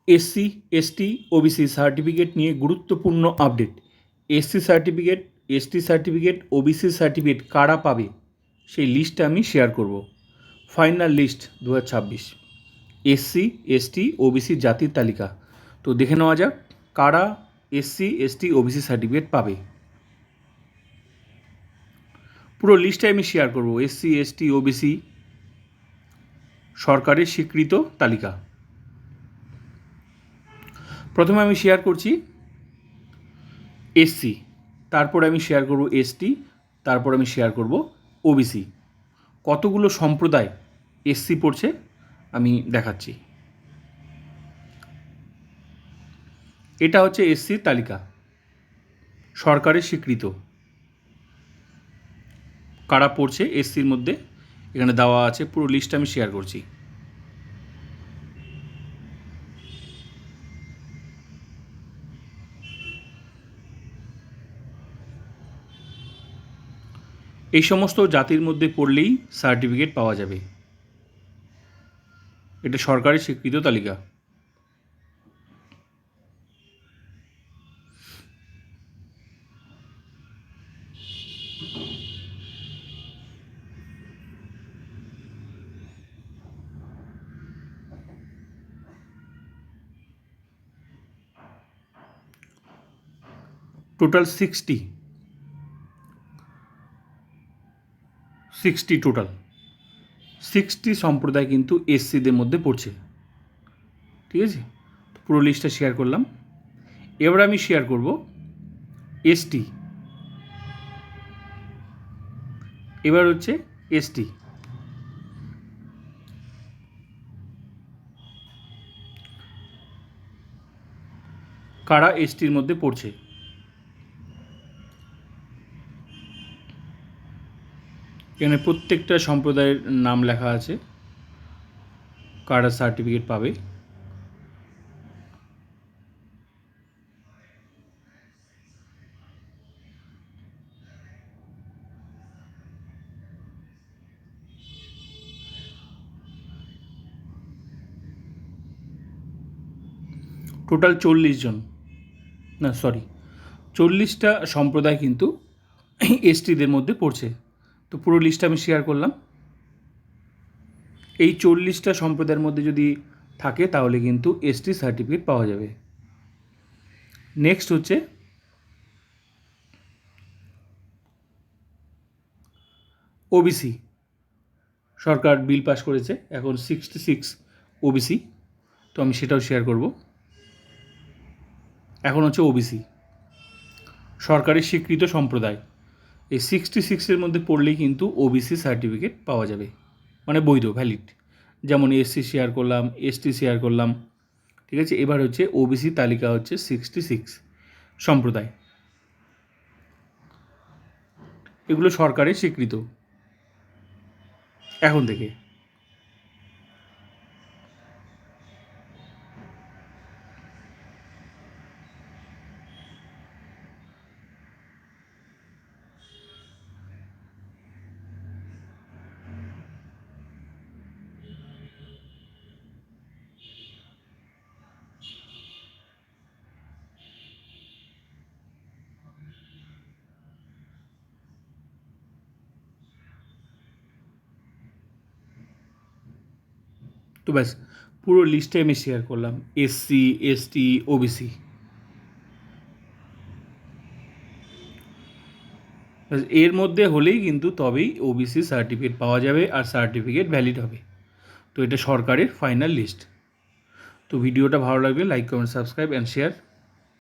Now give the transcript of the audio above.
SC ST OBC certificate নিয়ে গুরুত্বপূর্ণ update. SC certificate, ST certificate, OBC certificate কারা পাবে সেই লিস্টটা আমি শেয়ার করব। Final list 2026 SC ST OBC জাতির তালিকা। তো দেখে নেওয়া যাক কারা এসসি এসটি ওবিসি সার্টিফিকেট পাবে। পুরো লিস্টটাই আমি শেয়ার করব। এসসি এসটি ওবিসি সরকারের স্বীকৃত তালিকা। প্রথমে আমি শেয়ার করছি এসসি, তারপর আমি শেয়ার করব এসটি, তারপর আমি শেয়ার করব ওবিসি। কতগুলো সম্প্রদায় এসসি পড়ছে আমি দেখাচ্ছি। এটা হচ্ছে এসসির তালিকা, সরকারের স্বীকৃত। কারা পড়ছে এসসির মধ্যে এখানে দেওয়া আছে, পুরো লিস্ট আমি শেয়ার করছি। এই সমস্ত জাতির মধ্যে পড়লেই সার্টিফিকেট পাওয়া যাবে। এটা সরকারি স্বীকৃত তালিকা। টোটাল 60 টোটাল 60 সম্প্রদায় কিন্তু এসসিদের মধ্যে পড়ছে। ঠিক আছে, পুরো লিস্টটা শেয়ার করলাম। এবার আমি শেয়ার করব এসটি। এবার হচ্ছে এসটি। কারা এসটির মধ্যে পড়ছে এখানে প্রত্যেকটা সম্প্রদায়ের নাম লেখা আছে, কারা সার্টিফিকেট পাবে। টোটাল 40টা সম্প্রদায় কিন্তু এসটিদের মধ্যে পড়ছে। তো পুরো লিস্টটা আমি শেয়ার করলাম। এই 40টা সম্প্রদায়ের মধ্যে যদি থাকে তাহলে কিন্তু এসটি সার্টিফিকেট পাওয়া যাবে। নেক্সট হচ্ছে ওবিসি। সরকার বিল পাস করেছে, এখন 66 ওবিসি, তো আমি সেটাও শেয়ার করব। এখন হচ্ছে ওবিসি সরকারের স্বীকৃত সম্প্রদায়। এই 66-এর মধ্যে পড়লেই কিন্তু ওবিসি সার্টিফিকেট পাওয়া যাবে, মানে বৈধ, ভ্যালিড। যেমন এসসি শেয়ার করলাম, এসটি শেয়ার করলাম। ঠিক আছে, এবার হচ্ছে ওবিসি তালিকা হচ্ছে 66 সম্প্রদায়। এগুলো সরকারের স্বীকৃত এখন থেকে। তো ব্যাস, পুরো লিস্টে আমি শেয়ার করলাম এসসি এসটি ওবিসি। এর মধ্যে হলেই কিন্তু তবেই ওবিসি সার্টিফিকেট পাওয়া যাবে আর সার্টিফিকেট ভ্যালিড হবে। তো এটা সরকারের ফাইনাল লিস্ট। তো ভিডিওটা ভালো লাগলে like comment subscribe and share.